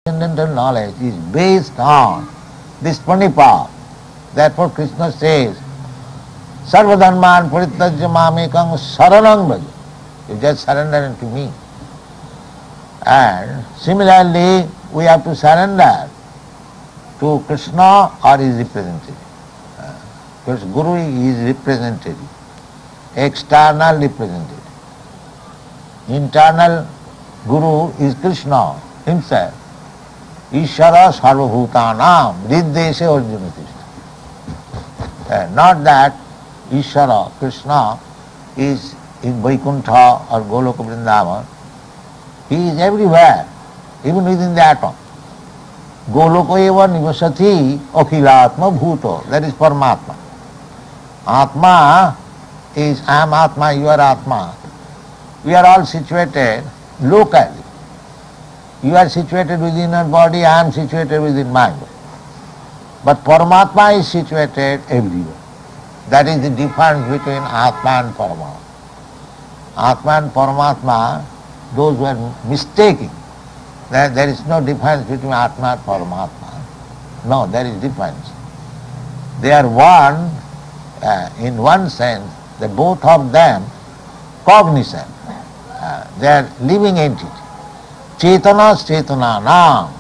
transcendental knowledge is based on this pranipāv. Therefore Krishna says, Sarvadharman parityajya mamekam saranam braja. You just surrender unto me. And similarly, we have to surrender to Krishna or his representative. Because Guru is representative, external representative. Internal Guru is Krishna himself. Ishara sarvabhutanam riddeshe arjuna tishta. Not that Ishara, Krishna, is in Vaikuntha or Goloka Vrindavan. He is everywhere, even within the atom. Goloka eva nivasati akhilatma bhuto. That is Paramatma. Atma is I am Atma, you are Atma. We are all situated locally. You are situated within your body, I am situated within my body. But Paramatma is situated everywhere. That is the difference between Atma and Paramatma. Atma and Paramatma, those who are mistaking that there is no difference between Atma and Paramatma. No, there is difference. They are one, in one sense, the both of them cognizant. They are living entity. Chetanas chetananam,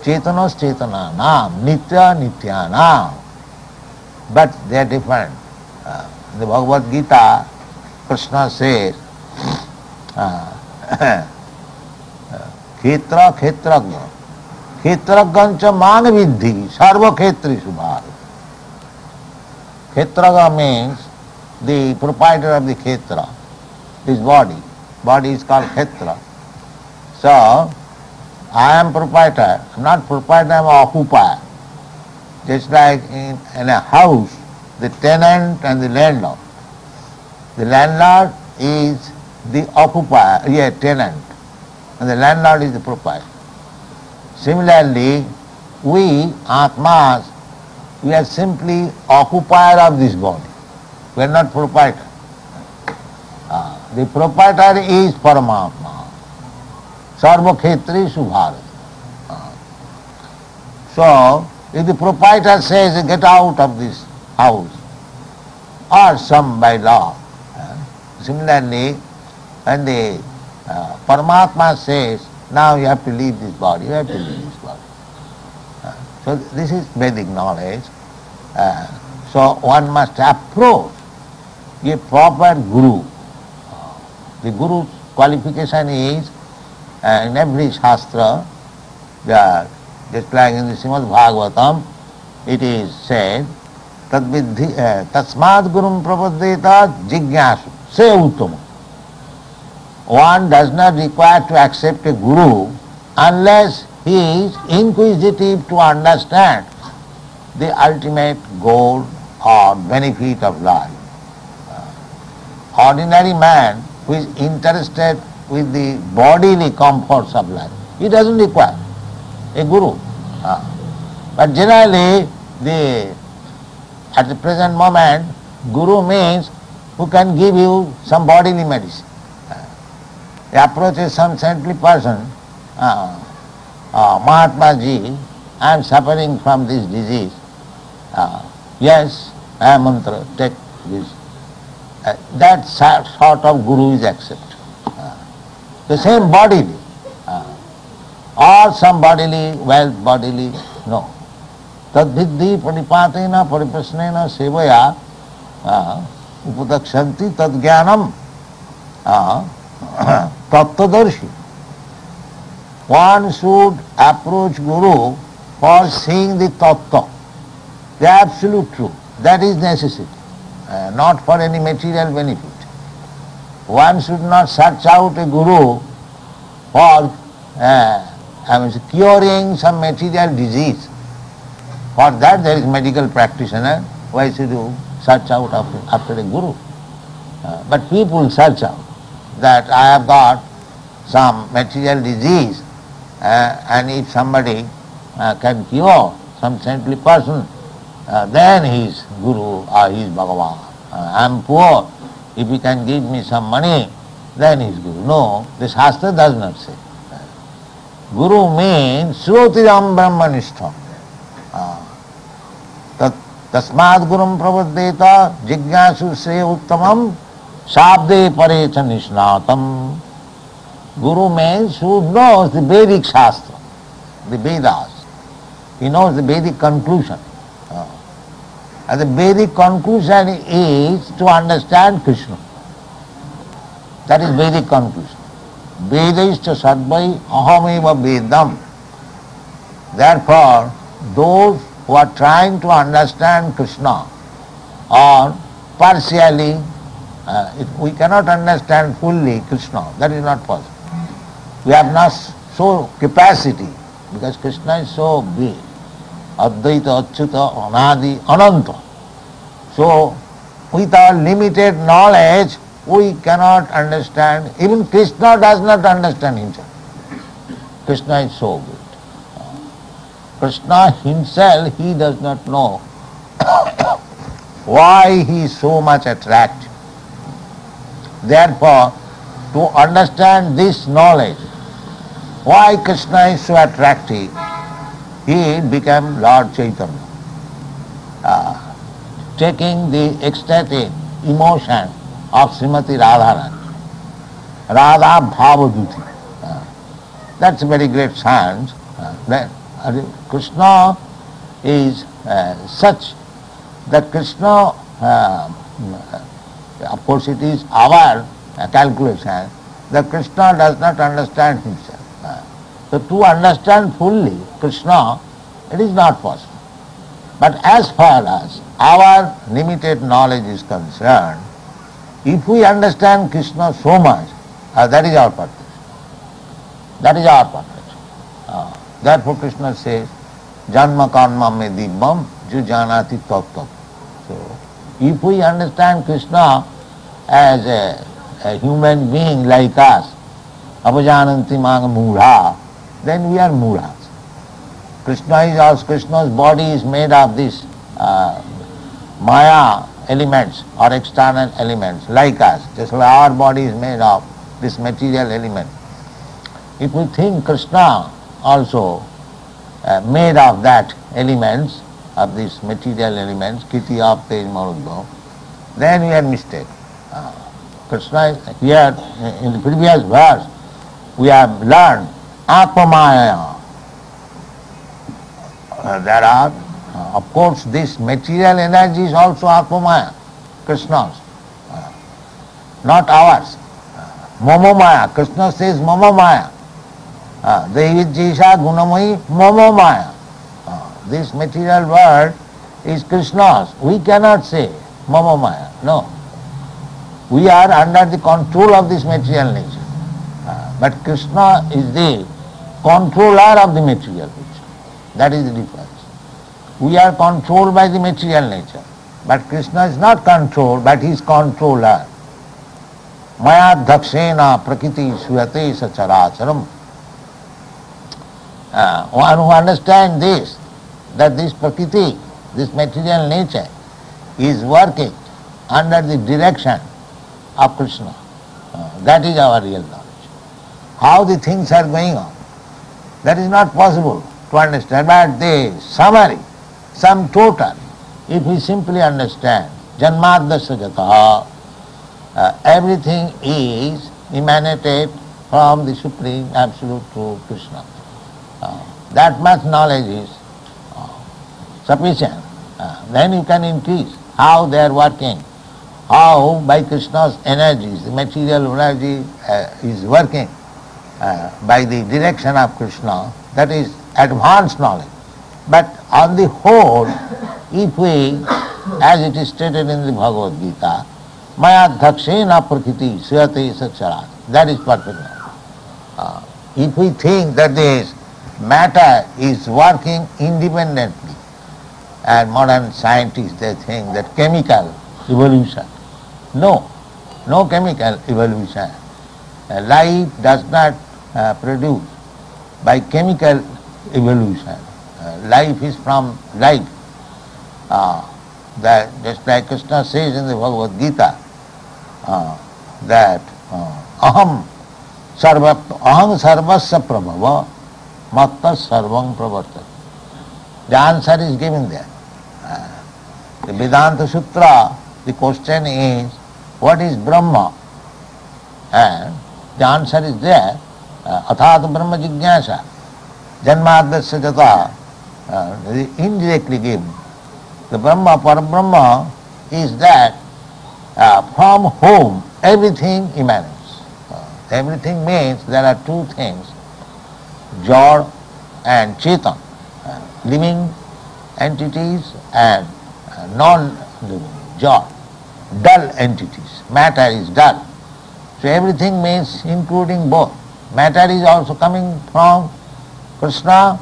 chetanas chetananam, nitya nityanam. But they are different. In the Bhagavad Gita, Krishna says, Khetra khetragya, khetragyancha manavidhi, sarva khetrishu bhara. Khetraga means the proprietor of the khetra, his body. Body is called khetra. So, I am proprietor, I am not proprietor, I am occupier. Just like in a house, the tenant and the landlord. The landlord is the occupier, tenant, and the landlord is the proprietor. Similarly, we, Atmas, we are simply occupier of this body. We are not proprietor. The proprietor is Paramatma. Sarva khetrishu bharata. So, if the proprietor says, get out of this house, or some by law, similarly, when the Paramatma says, now you have to leave this body, you have to leave this body. So this is Vedic knowledge. So one must approach a proper Guru. The Guru's qualification is, in every Shastra, just like in the Srimad Bhagavatam, it is said, Tasmad Gurum Prapaddeta Jignasu, say Uttama. One does not require to accept a Guru unless he is inquisitive to understand the ultimate goal or benefit of life. Ordinary man who is interested with the bodily comforts of life, he doesn't require a Guru. But generally, at the present moment, Guru means who can give you some bodily medicine. He approaches some saintly person, Mahatma ji, I am suffering from this disease. Yes, I am mantra, take this. That sort of Guru is accepted. The same bodily, or some bodily, wealth bodily, no. Tadviddhi pranipatena pariprasnena sevaya upadakshanti tadgyanam tattadarshi. One should approach Guru for seeing the tattva, the absolute truth. That is necessity, not for any material benefit. One should not search out a Guru for curing some material disease. For that there is medical practitioner. Why should you search out after a Guru? But people search out that I have got some material disease and if somebody can cure, some saintly person, then he is Guru or he is Bhagavan. I am poor, if he can give me some money, then he is Guru. No, the Shastra does not say. Guru means Srotiram Brahmanistha. Tasmad Gurum Pravaddeta Jignasu Sre Uttamam Sabde Parecha Nishnatam. Guru means who knows the Vedic Shastra, the Vedas. He knows the Vedic conclusion. And the Vedic conclusion is to understand Krishna. That is Vedic conclusion. Vedayishcha sadvai ahameva vedam. Therefore, those who are trying to understand Krishna or partially, we cannot understand fully Krishna, that is not possible. We have not so capacity, because Krishna is so big. Advaita, Achyuta, Anadi, Ananta. So, with our limited knowledge, we cannot understand. Even Krishna does not understand himself. Krishna is so good. Krishna himself, he does not know why he is so much attractive. Therefore, to understand this knowledge, why Krishna is so attractive, he became Lord Chaitanya, taking the ecstatic emotion of Srimati Radharani, Radha Bhavaduti. That's a very great science. Krishna is such that Krishna, of course it is our calculation, that Krishna does not understand himself. So to understand fully Krishna, it is not possible. But as far as our limited knowledge is concerned, if we understand Krishna so much, that is our purpose. That is our purpose. Therefore Krishna says, Janma karma me dibbam ju janati tat tat. So if we understand Krishna as a human being like us, apajananti mang mudha, then we are mudhas. Krishna's body is made of this Maya elements or external elements like us. Just like our body is made of this material element. If we think Krishna also made of that elements, of these material elements, Kiti of Tej Marudho, then we are mistaken. Krishna is here in the previous verse, we have learned Atmamaya. There are, of course, this material energy is also Atmamaya, Krishna's, not ours. Mamamaya, Krishna says Mamamaya. Devijisha Gunamayi Mamamaya. This material world is Krishna's. We cannot say Mamamaya, no. We are under the control of this material nature. But Krishna is the controller of the material nature. That is the difference. We are controlled by the material nature. But Krishna is not controlled, but he is controller. Maya dhakshena prakriti suyate sacharacharam. One who understands this, that this prakriti, this material nature, is working under the direction of Krishna. That is our real knowledge. How the things are going on, that is not possible to understand. But the summary, sum total, if we simply understand, Janmadasya Jata, everything is emanated from the Supreme Absolute Truth Krishna. That much knowledge is sufficient. Then you can increase how they are working, how by Krishna's energies, the material energy is working by the direction of Krishna. That is advanced knowledge. But on the whole, if we, as it is stated in the Bhagavad Gita, Maya dhakshena prakriti suyate sacharat, that is perfect knowledge. If we think that this matter is working independently, and modern scientists, they think that chemical evolution. No chemical evolution. Life does not produce by chemical evolution. Life is from life. That just like Krishna says in the Bhagavad Gita, that aham sarvasya prabhava matta sarvam pravartati. The answer is given there. The Vedanta Sutra, the question is, what is Brahma? And the answer is there, athat Brahma jignasa, janmadasya jata, indirectly given. The Brahma, Parabrahma is that from whom everything emanates. Everything means there are two things, Jad and Chetan, living entities and non-living, Jad, dull entities. Matter is dull. So everything means including both. Matter is also coming from Krishna